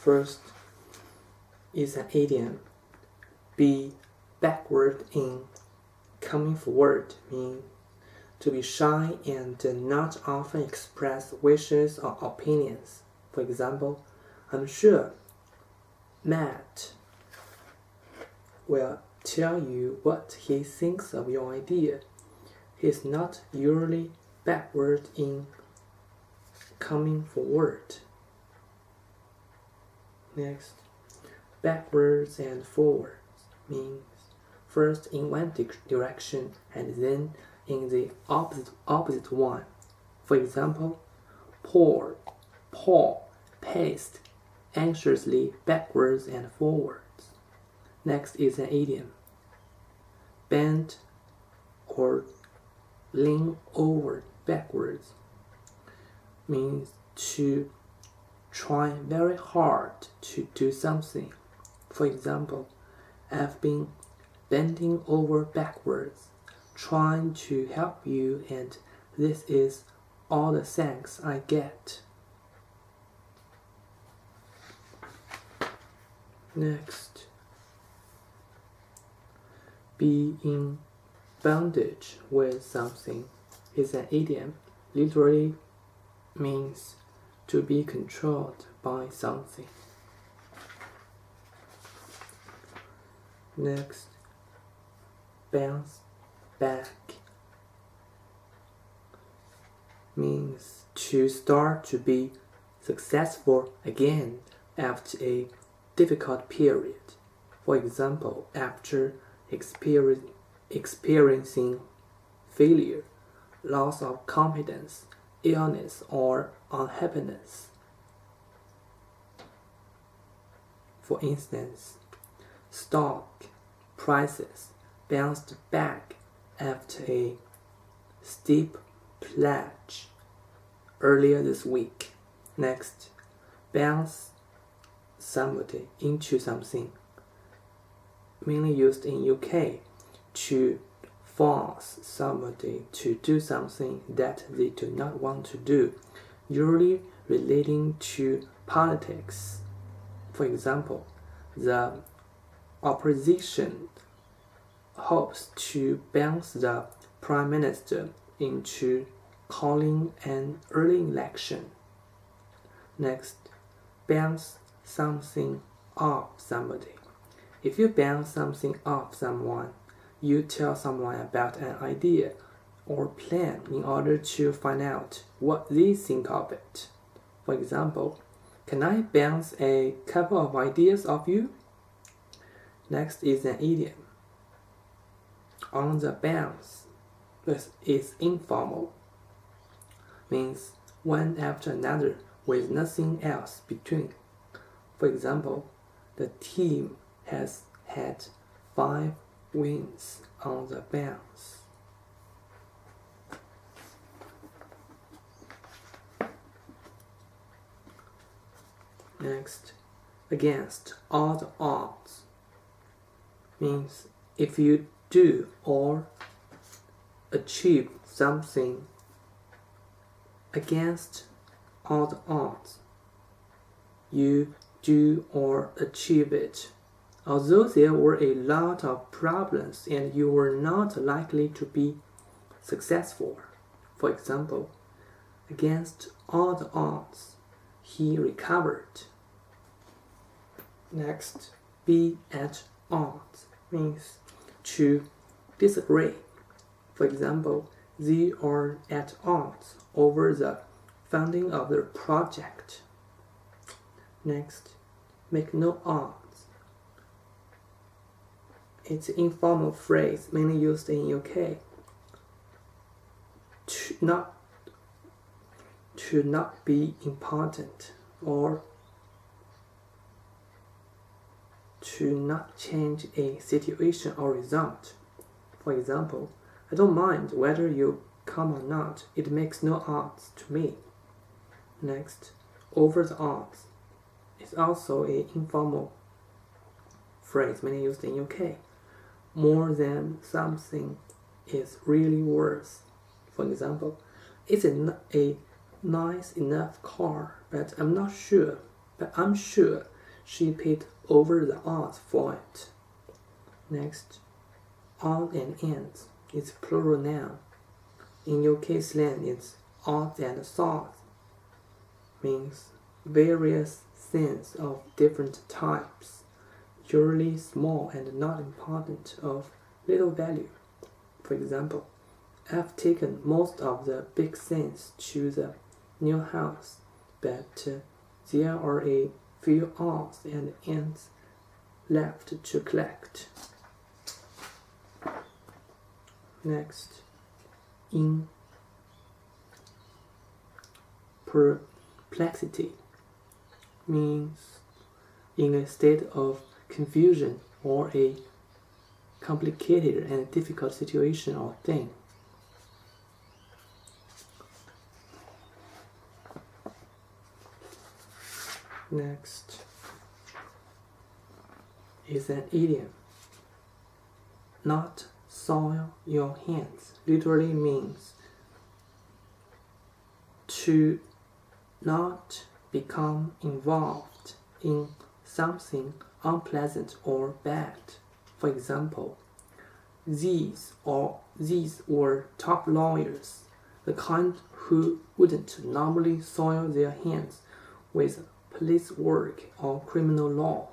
First is an idiom. Be backward in coming forward means to be shy and not often express wishes or opinions. For example, I'm sure Matt will tell you what he thinks of your idea. He's not usually backward in coming forward. Next, backwards and forwards means first in one direction and then in the opposite one. For example, Paul paced anxiously backwards and forwards. Next is an idiom. Bend or lean over backwards means to try very hard to do something. For example, I've been bending over backwards trying to help you, and this is all the thanks I get. Next, be in bondage with something is an idiom. Literally means to be controlled by something. Next, bounce back means to start to be successful again after a difficult period. For example, after experiencing failure, loss of confidence, illness, or unhappiness. For instance, stock prices bounced back after a steep plunge earlier this week. Next, bounce somebody into something, mainly used in UK to force somebody to do something that they do not want to do, usually relating to politics. For example, the opposition hopes to bounce the Prime Minister into calling an early election. Next, bounce something off somebody. If you bounce something off someone, you tell someone about an idea or plan in order to find out what they think of it. For example, can I bounce a couple of ideas off you? Next is an idiom. On the bounce. This is informal. Means one after another with nothing else between. For example, the team has had 5 wins on the bounce. Next, against all the odds means if you do or achieve something against all the odds, you do or achieve it, although there were a lot of problems and you were not likely to be successful. For example, against all the odds, he recovered. Next, be at odds means to disagree. For example, they are at odds over the funding of their project. Next, make no odds. It's an informal phrase mainly used in UK. To not be important or to not change a situation or result. For example, I don't mind whether you come or not. It makes no odds to me. Next, over the odds is also an informal phrase mainly used in UK. More than something is really worth. For example, it's a nice enough car, but I'm sure she paid over the odds for it. Next, odds and ends. It's plural noun. In UK slang, it's odds and sods. Means various things of different types, usually small and not important, of little value. For example, I've taken most of the big things to the new house, but there are a few odds and ends left to collect. Next, in perplexity means in a state of confusion or a complicated and difficult situation or thing. Next is an idiom. Not soil your hands literally means to not become involved in something unpleasant or bad. For example, these were top lawyers, the kind who wouldn't normally soil their hands with police work or criminal law.